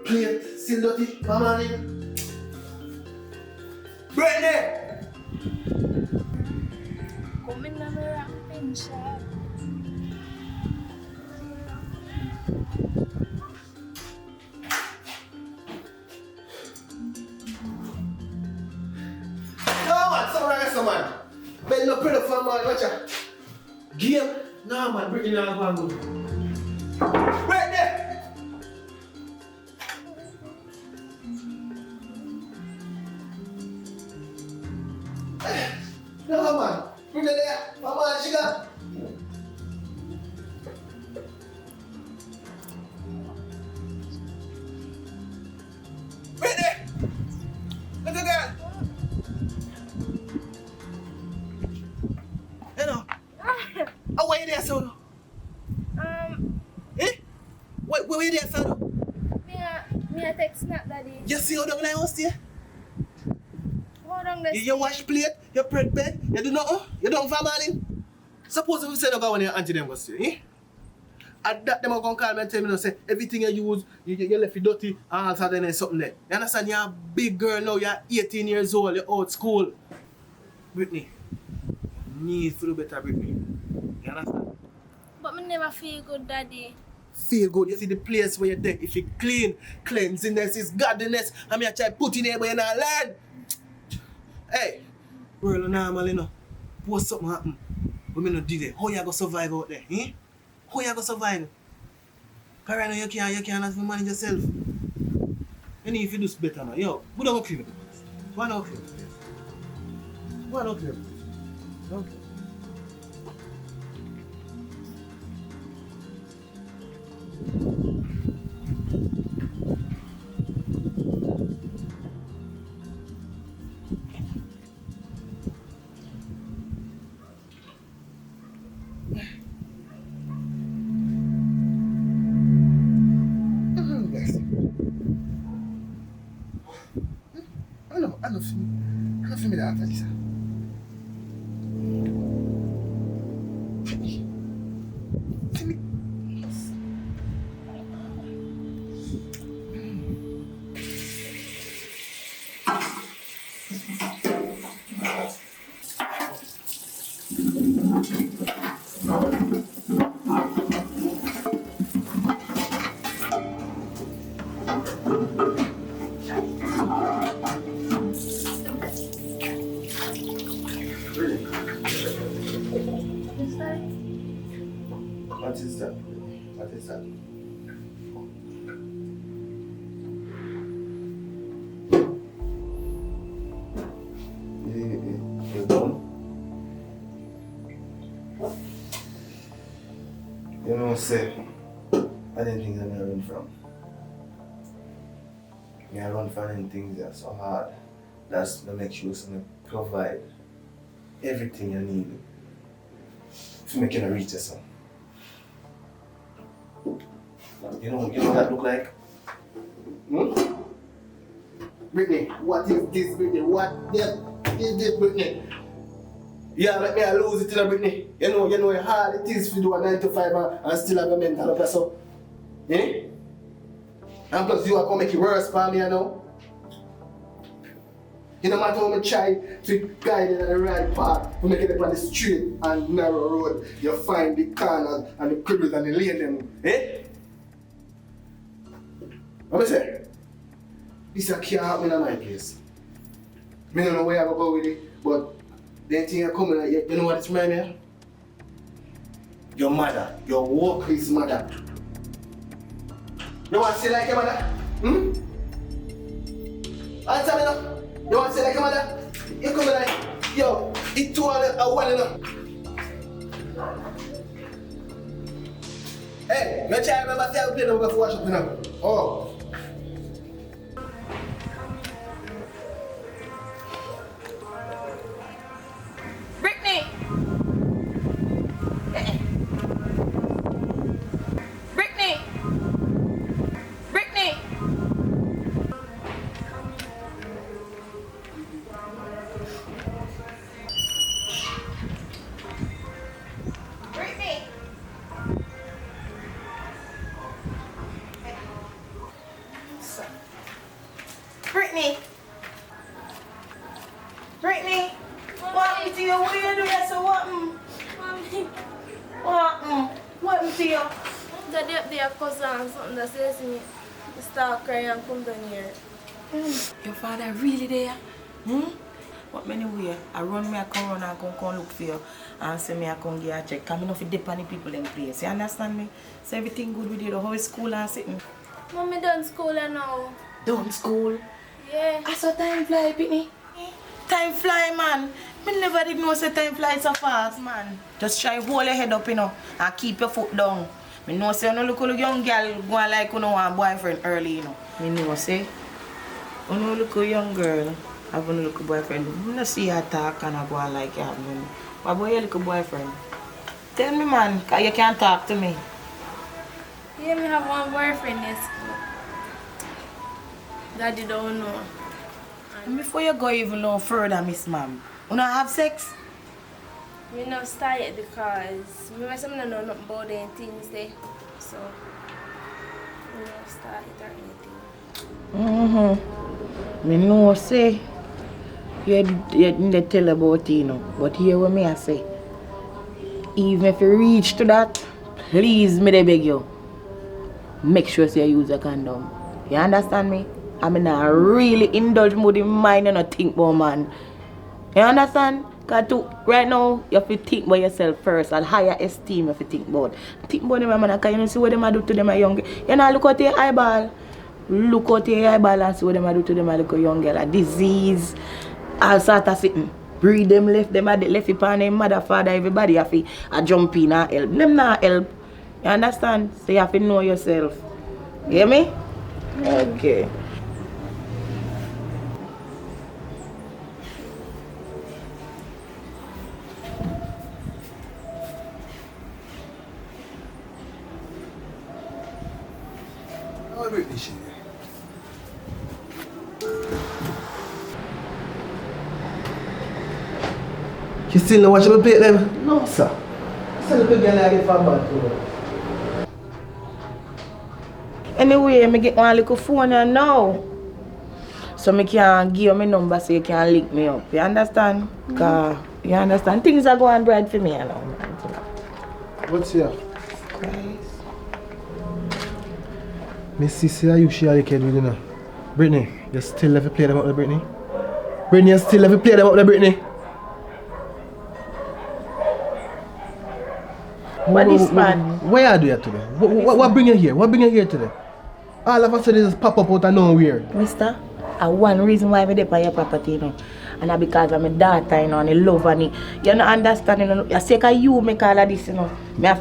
Plate, still dirty, mama nigga. Brittany! Come in na my ramping shop. No man, some man. Ben no pretty for man, watch out. Game? No man, Brittany not going good. Brittany! No man, Brittany there. Mama, she got. Brittany! Little girl! Hello. Oh, where you there, son? Eh? Where you there, son? Me a text snap daddy. You see how down there house there? Hold on the You wash plate, you prep bed, you do nothing, you don't for morning. Suppose if you say about when your auntie them go see, eh? At that them are gonna call me and tell me, say everything you use, you left it dirty and all that and something there. You understand? You're a big girl now, you're 18 years old, you're out school. Brittany, you need to do better, Brittany. You understand? But me never feel good, daddy. Feel good, you see the place where you're there. If you clean, cleanliness is godliness. And me I try put in there but you not learn. Hey, world normal, you know. Post something happen, but me not do that. How you gonna survive out there, eh? How you gonna survive? Because right now you can't have to manage yourself. And if you do better now, yo, we don't go clean the place. Why not clean the place? Why not clean the place? Okay. I know for me that, Lisa. For me. What is that? What is that? You done? You know, say, I didn't think I'm gonna run from. I run from anything that's so hard. That's to make sure to provide everything you need to make you reach yourself. You know what that look like? Hmm? Brittany, what is this, Brittany? What is this, Brittany? Yeah, let me lose it, Brittany. You know how hard it is to do a 9 to 5 and still have a mental up, so. Eh? And plus you are gonna make it worse for me, you know? You no matter how I try to guide you on the right path, to make it up on the straight and narrow road, you find the corners and the cribbles and the lane them. Eh? What I say? This can't happen in my place. I don't know where I go with it, but the thing are coming, you know what it's my man? Your mother, your workplace mother. You want to say like your mother? Hmm? Answer me now. You want to say like your mother? You come like, yo, it's 2 and 1 enough. Hey, you try to remember to play them before wash up now. Oh. Brittany. Brittany. What to you? What you doing? So what? Mommy. What to you? Daddy up there, cousin, something that says to me, start crying and come down here. Your father really there? What many way? I run me, I come run and come look for you and say me I come get a check. Cause me no fit depend on people in place. You understand me? So everything good with you, the whole school and sitting. Mommy done school now. Done school? Yeah. I saw time fly, Pitney. Time fly, man. Me never did know say time fly so fast, man. Just try hold your head up, you know, and keep your foot down. Me know say you no look a young girl going like you know want boyfriend early, you know. Me know say you no look a young girl have a look a boyfriend. Me no see her talk and I go on like you have me. What about your little boyfriend? Tell me, man, cause you can't talk to me. Yeah, me have one boyfriend in school. Daddy don't know. And before you go even no further, Miss Ma'am, you not have sex? Me not start yet because me myself don't know nothing about them things there. So me not start it or anything. Me know say you didn't tell about it, you know. But hear what me I say. Even if you reach to that, please me they beg you. Make sure say you use a condom. You understand me? I mean I really indulge more in mind and not think about man. You understand? Because right now, you have to think about yourself first and higher esteem you have to think about. Think about them, man, because you see what them do to them young. You know, look at your eyeball. Look at your eyeball and see what them do to them little young girl. A disease, all sort of thing. Breed them, left it upon them mother, father, everybody have to jump in and help. Them not help. You understand? So you have to know yourself. You hear me? Okay. How Brittany she? You still not watching me plate them? No, sir. Still a good girl I get from bad too. Anyway, I get one little phone now. So I can give you my number so you can link me up. You understand? Cause you understand? Things are going bright for me now. What's here? Christ. Miss Sissy, are you share the kid with you now? Brittany, you still ever play them up there, Brittany? Brittany, you still ever play them up there, Brittany? But this man. What you do here today? What bring you here? What bring you here today? All of a sudden just pop up out of nowhere. Mister, one reason why I'm there for your property, you know. And that's because I'm a daughter, you know, and I love and you don't understand, you know. You say that you make all of this, you know.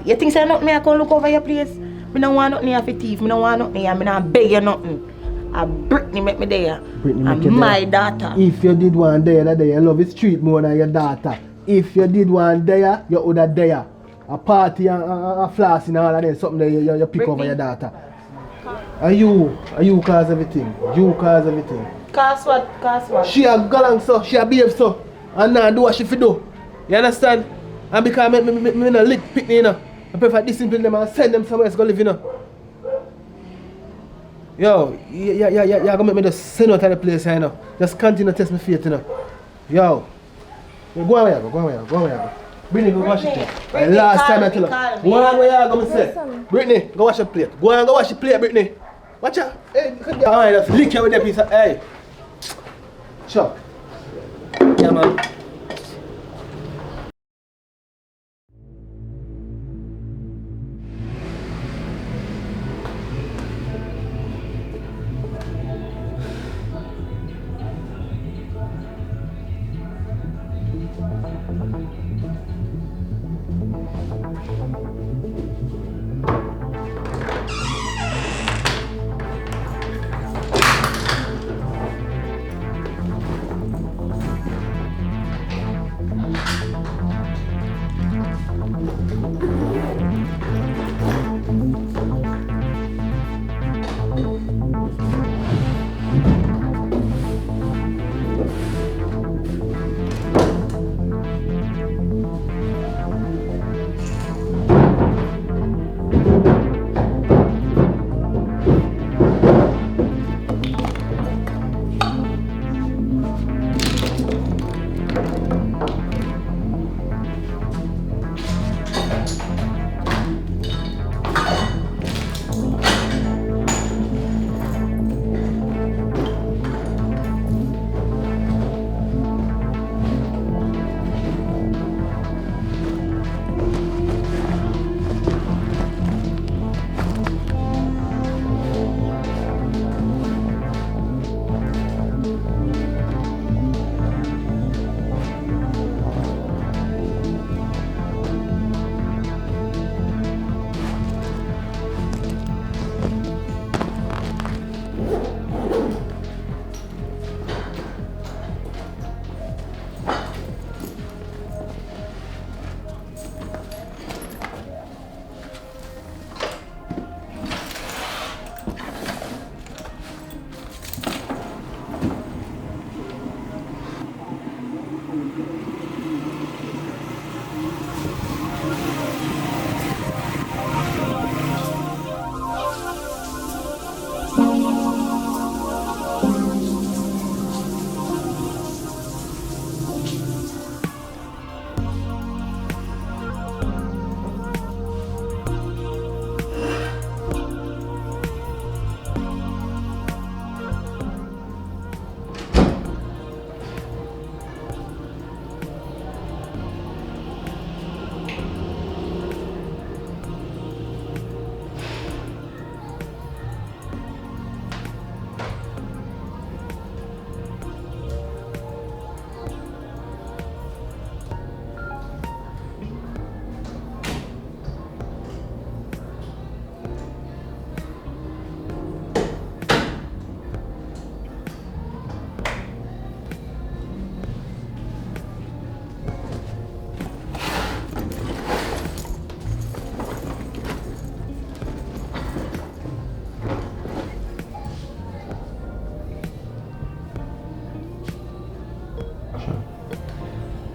You think say nothing, I can look over your place? I don't want nothing for thief, I don't want nothing, I don't beg you nothing. Brittany make me there. Brittany make and you my there. daughter. If you did one there, that day, you love the street more than your daughter. If you did one there, you would have there. A party and a floss and all of that, something that you pick over your daughter. Are you cause everything? You cause everything. Cause what? Cause what? She a galang so, she a behave so, and now do what she fi do. You understand? And because me no lick pick me, you know. I prefer discipline them and send them somewhere else go live, you know. Yo, you're gonna make me just send out of the place, you know. Just continue to test my faith, you know. Yo, go on where you go. Brittany, go wash your plate. Last time I tell her. Go on where you go, me say. Brittany, go wash your plate. Go on, go wash your plate, Brittany. Watch out. Hey, alright, just lick you with that piece of, hey. Sure. Yeah, man.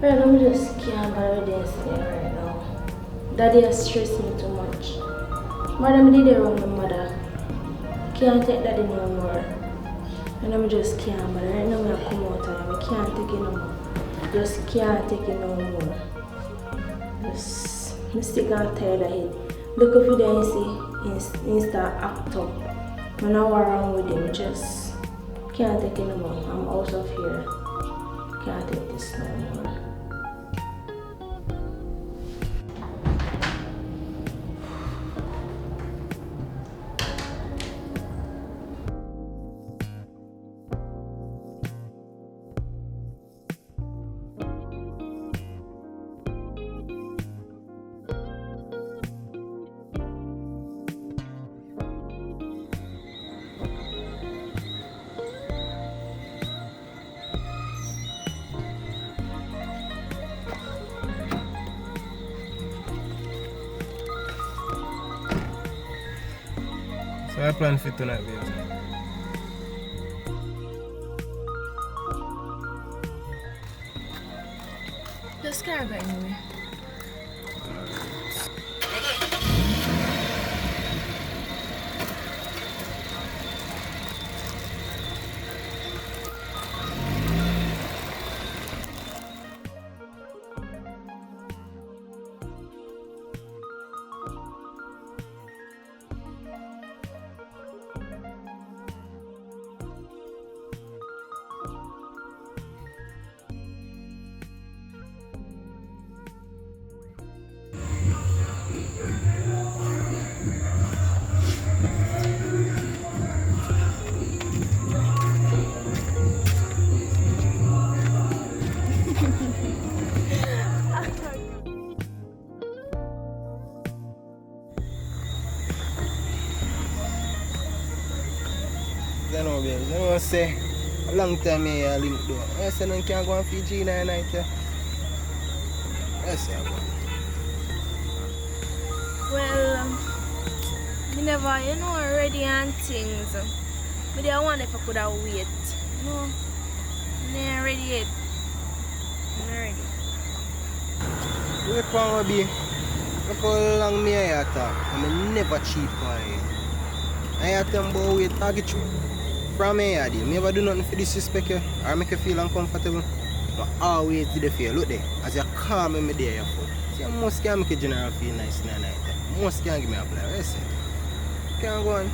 Right now, I just can't bother this right now. Daddy has stressed me too much. Mother, I did it wrong, my mother. Can't take daddy no more. And I just can't bother. Right now, I come out and I can't take it no more. Just can't take it no more. Just, I'm sick and tired of it. Look if you don't see, Insta act up. I know what's wrong with him, just can't take it no more. I'm out of here. Can't take this no more. So I plan for tonight, babes. Just can't go anywhere. I know, babes. I know say a long time I link though. I say no can't go on Fiji night. I say I go. Well, me never, ready and things. But I wonder if I could have wait. No, I'm not ready yet. I'm not ready. Wait for me, babe. Look how long me I talk. I'm never cheap on you. I tell them about wait, target you. From me, I never do nothing for disrespect you or make you feel uncomfortable. But always do the feel. Look there, as you call me there, your foot. See, most can make a general feel nice in the night. Most can give me a play. What you say? Can't go on.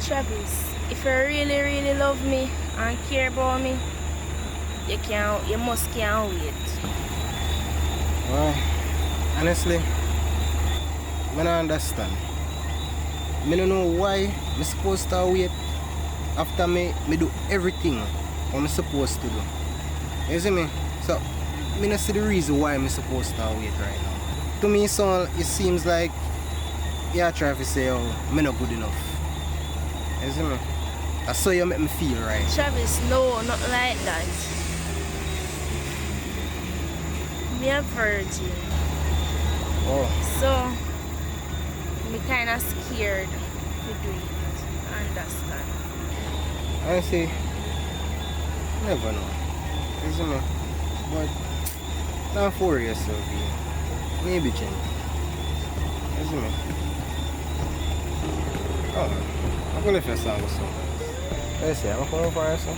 Travis, if you really, really love me and care about me, you must can't wait. Well, honestly, I don't understand. I don't know why I'm supposed to wait after me do everything I'm supposed to do. You see me? So, I don't see the reason why I'm supposed to wait right now. To me, so it seems like you're trying to say, oh, I'm not good enough. You see me? That's how you make me feel, right? Travis, no, not like that. Me a virgin. Oh, So, I'm kind of scared to do it. Understand? I say, never know. You see me? But, don't worry yourself, yeah. Maybe change. You see me? Oh, I'm going to left your song with something. Let's see, I'm coming for you, son.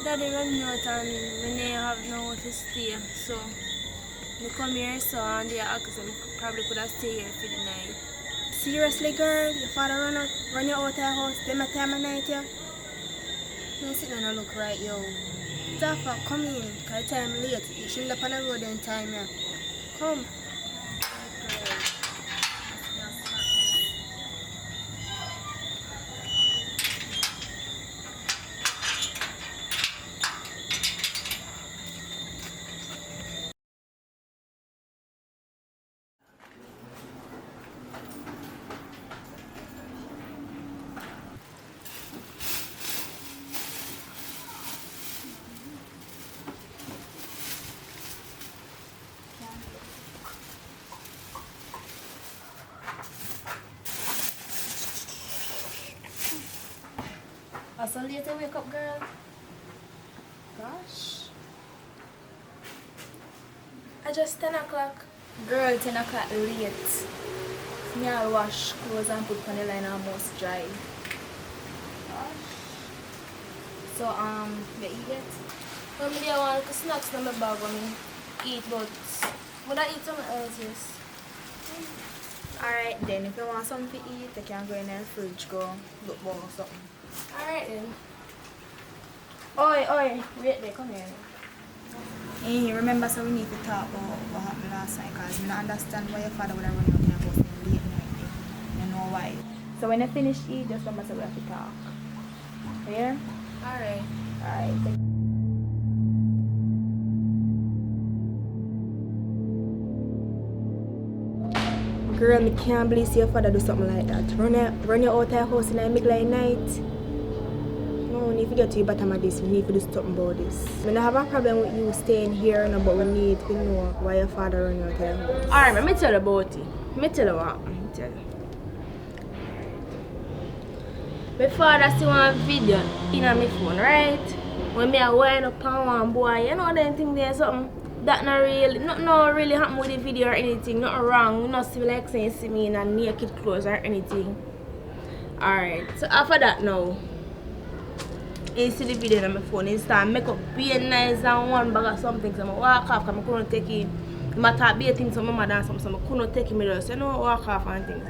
Daddy run me out and we have nowhere to stay. So, I come here and they ask them probably could have stayed here for the night. Seriously, girl? Your father run you out of the house, them a time of night, yeah? Don't sit down and look right, yo. Zafa, come in. Cause time late. You shouldn't have on the road in time, yeah. Come. I so late to wake up, girl. Gosh. I just 10 o'clock. Girl, 10 o'clock late. Me I'll wash clothes and put on the line almost dry. Gosh. So, you eat it? Well, maybe I want snacks in my bag when me eat, but would I eat something else, yes? Alright then, if you want something to eat, you can go in the fridge, go look for something. Alright then. Oi, wait there, come here. Hey, remember, so we need to talk about what happened last night, because I don't understand why your father would have run out of your house in late night. You know why. So when you finish eat, just remember so we have to talk. Here? Alright. Alright. Girl, I can't believe your father do something like that. Run you out of the house in the middle of the night. No, we need to get to the bottom of this. We need to do something about this. I don't have a problem with you staying here, no, but we need to know why your father run you out of the house. Alright, let me tell you about it. Let me tell you what happened. Let me tell you. My father see one video in my phone, right? When me a wind up on one boy, you know them thing there something. That not really happen with the video or anything, nothing wrong. You not see like saying see me in a naked clothes or anything. Alright, so after that now, he see the video on my phone, he start make up be nice and one bag of something, so I walk off because I couldn't take it. I talk be things to my mother and something, so I couldn't take it, so you know walk off and things.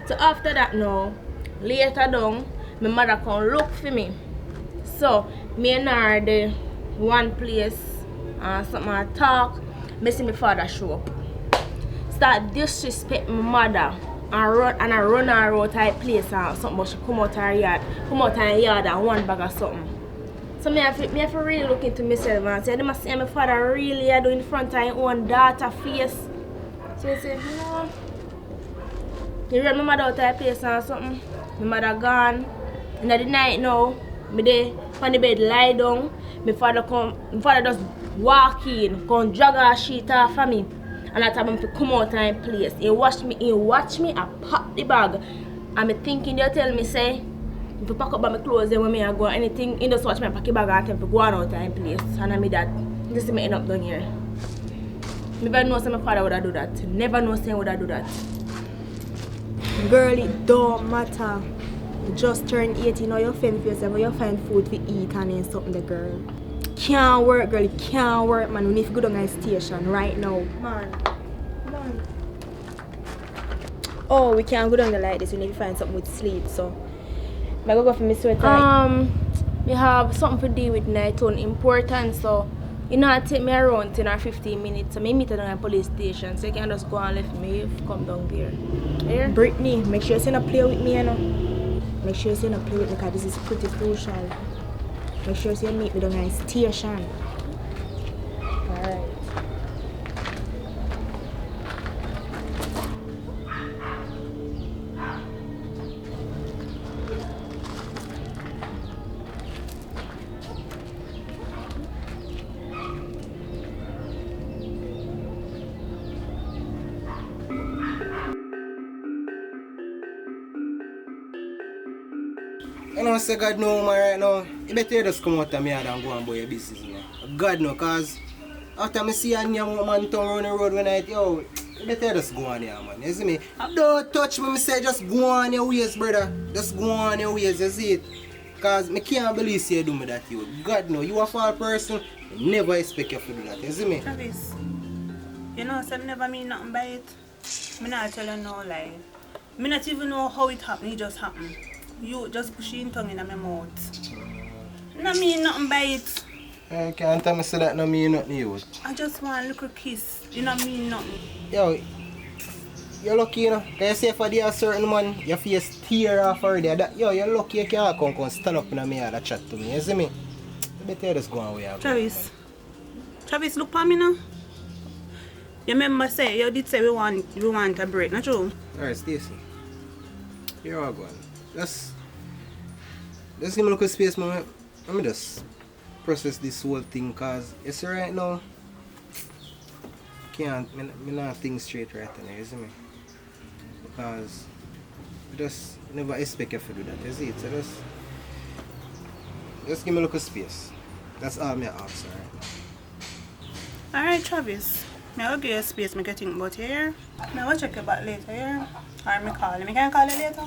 So after that now, later down, my mother come look for me. So me and her the one place. Something I talk, I see my father show up. Start disrespect my mother and I run her out of place and something, but she come out her yard, and one bag of something. So me have to really look into myself and say, they must see my father really do in front of his own daughter face. So I said, no. You run my mother out of place and something. My mother gone. In the night now, me there on the bed lie down. My father just walk in, come drag her sheet off of me. And I tell him to come out and place. He watch me, I pop the bag. And me thinking they tell me say, if you pack up my clothes then when me I go anything, he just watch me pack the bag and tell me to go on out and place. And I made that. This is me end up down here. Never know say my father would have do that. Never know say he would have do that. Girl, it don't matter. You just turn 18 now, you fend for yourself, you find food to eat and then something the girl. Can't work, girl, it can't work, man. We need to go down to the station right now. Man. Oh, we can't go down there like this. We need to find something with sleep, so I go for my sweater. We have something to do with night on important, so you know it take me around 10 or 15 minutes. So I meet at the police station, so you can just go and let me come down there. Here? Brittany, make sure you don't play with me, you know. Make sure you don't play with me because this is pretty crucial. Make sure you meet me down at the station. Alright. You know, say God know, man, right now. You better just come out of me and go and buy your business, you know. God know, cause after I see a young man turn around the road when I yo, you better just go on here, man. You see me? Don't touch me, I say just go on your ways, brother. Just go on your ways, you see it? Cause I can't believe you do me that, you. God know, you a foul person, I never expect you to do that, you see me? Travis, you know, so I never mean nothing by it. I not tell you no lie. I not even know how it happened, it just happened. You just push your tongue in my mouth. I mean nothing by it. I can't tell me say that no mean nothing to you. I just want a little kiss. You don't mean nothing. Yo, you're lucky, you know. Can you say for a certain man, your face tear off already? Yo, you're lucky you can't come stand up in me and chat to me. You see me? I bet you just go away. Travis, look for me now. You remember say, you did say we want a break, not true? Alright, Stacy. Here I go. Just give me a little space, man. Let me just process this whole thing, cause you see right now, me not think straight right now, you see me? Because I just never expect you to do that, you see it? So just give me a little space. That's all me ask, alright? Alright, Travis. I will give you space to think about here. I will check you back later here. Or I call you. I can call you later.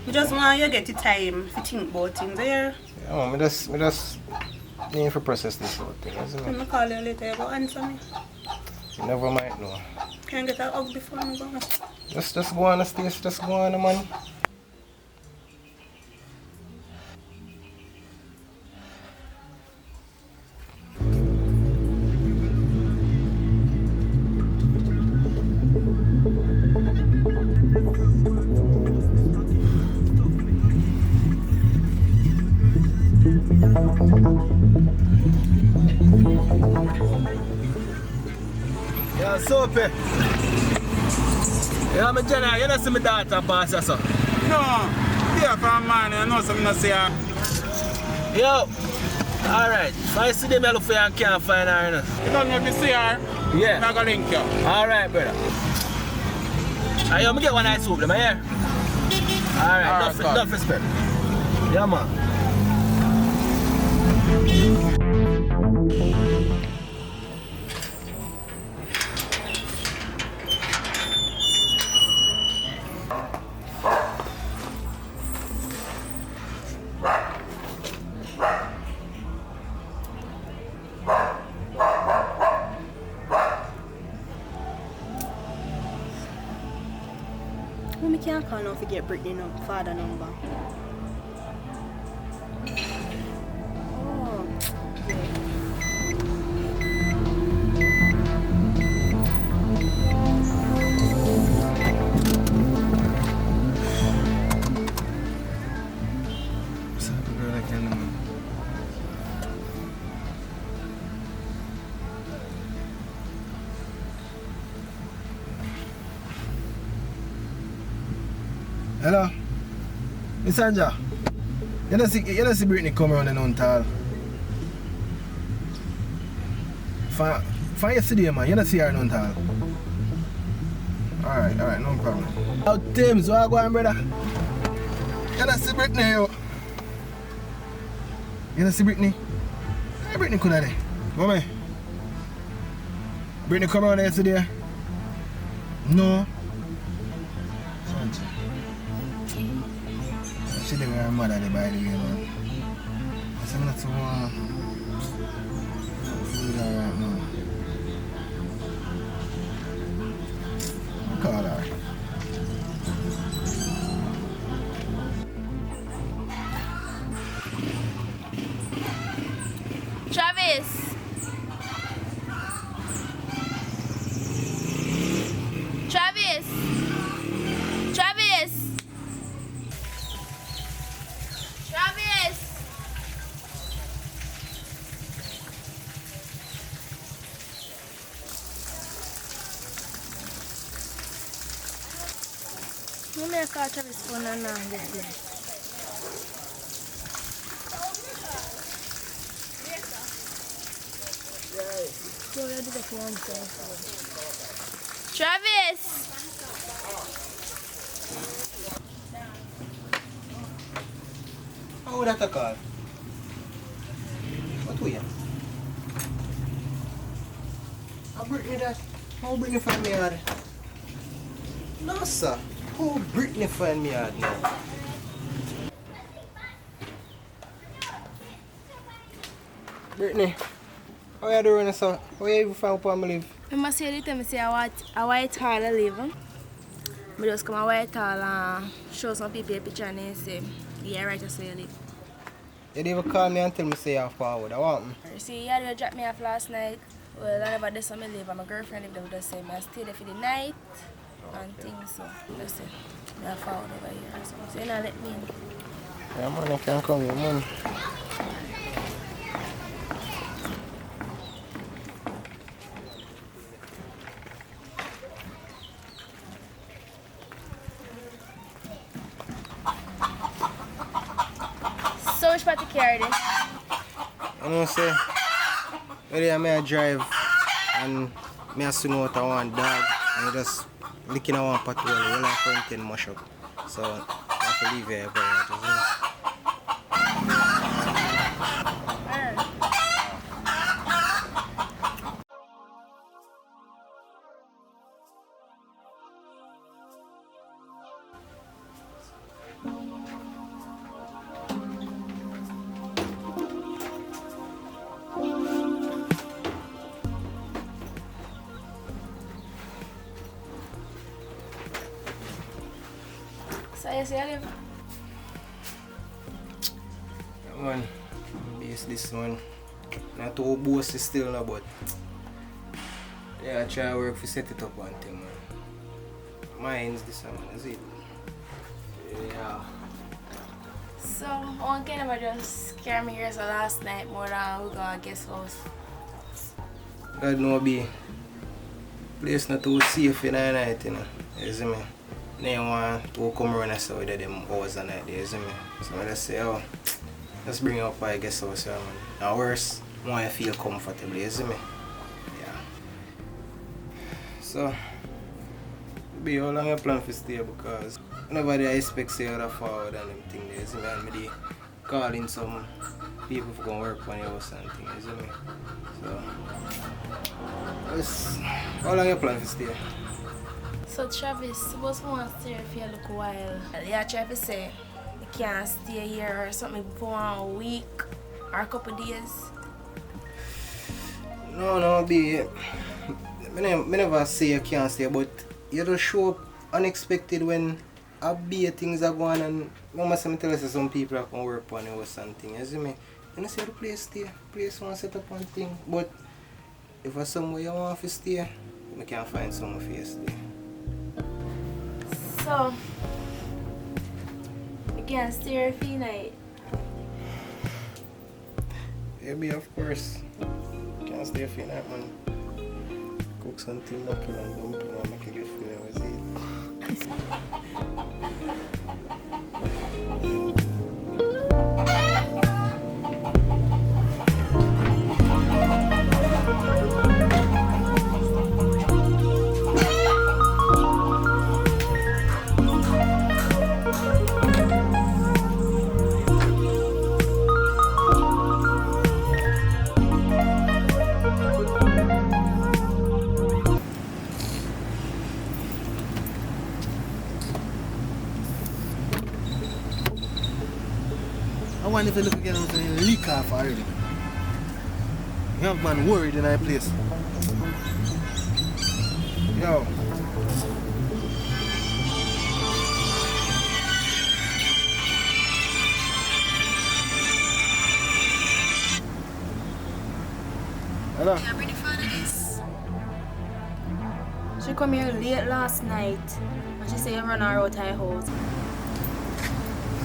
I just want you to get the time to think about things here. Yeah, man, I just need to process this whole thing, you see me? Let me call you later, you go answer me. You never might know. Can I get a hug before I go? Just go on, Stacy, just go on, man. Yeah, Soapy. Yeah, my Jenna, you don't see my daughter pass or so? No, yeah, from man, you know something to say. Yo, alright. If I see them, I look for you and can't find her, you know. You don't know if you see her? Yeah. I'm going to link you. Alright, brother. Alright, I'm get one nice soup, them, here. Alright, enough respect. Yeah, man. I can't call now to get Brittany father number. Oh. Hello? Miss Anja, you don't see Brittany come around and on tall. For yesterday, man, you don't see her on tall. Alright, no problem. Now, Tim, so I go on, brother. You don't see Brittany, yo. You don't see Brittany? Hey, Brittany could have there. Mommy. Brittany come around yesterday? No. She didn't wear her mother by the way, man. So I'm not so food her right now. I'll call her. Travis! Travis! Travis! Travis! You may call Travis phone and now get there. So I did the phone call. Travis! How would that call? What way? How Brittany that? How Brittany find me out? No, sir. How Brittany find me out now? Brittany, how you doing, sir? How you even find upon me live? I must say you tell me say a White Hall I live. I just come a White Hall and show some people a picture and they say, yeah, right, I say you live. You didn't even call me and tell me say you're forward. I want me. You see, you had to drop me off last night. Well, I never did some leave, and my girlfriend lived there with us, so I stayed there for the night and things, so that's it. I found over here or something. So you know, let me in. Yeah, man, I can come here, man. So which part to carry this? You know, say, where I drive and I swing out a one dog and you just licking a one patrol, all I front end mash up. So I have to leave here, but So you see, I live. yeah, man, base this one. Not too bossy still, no, but yeah, I try to work to set it up one thing, man. Mine's this one, is it? Yeah. So one kind of just scare me here so last night more than we got a guest house. God know be place not too safe in the night, you know. You see me? They want to come around and say with them hours and night, you see me? So I just say, oh, let's bring it up by guest house, yeah, man. And worse, more I feel comfortable, you see me? Yeah. So, be how long you plan to stay because nobody expects you to forward and them things, you see me? And me calling some people to come work on your house and things, you see me? So, how long you plan to stay? So Travis, suppose we want to stay here for a little while. Yeah, Travis say we can't stay here or something for a week or a couple days. No, be. I never say you can't stay, but you just show up unexpected when a bit things are going on and Mama say me tell us some people are going to work on you or something, you see me? You know say the place stay, place want to set up one thing, but if there's somewhere you want to stay, we can find somewhere for you to stay. So, we can't stay here for the night. Maybe of course. Can't stay for the night, man. Cook something knuckle and dumpling and make you get feeling with it. I wonder if you look again and leak off already. You have man worried in that place. Yo. Hello. I'm ready for this. She come here late last night and she say you run her out of her house.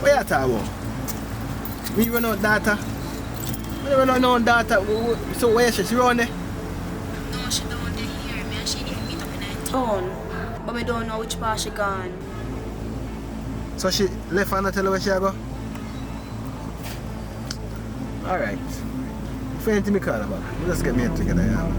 What you talking about? We run out data. We run out no data. So where is she? She run there? No, she don't hear me and she didn't meet up in her town. But I don't know which part she gone. So she left and not tell her where she go? Alright. If anything me call about, let's get me together, yeah.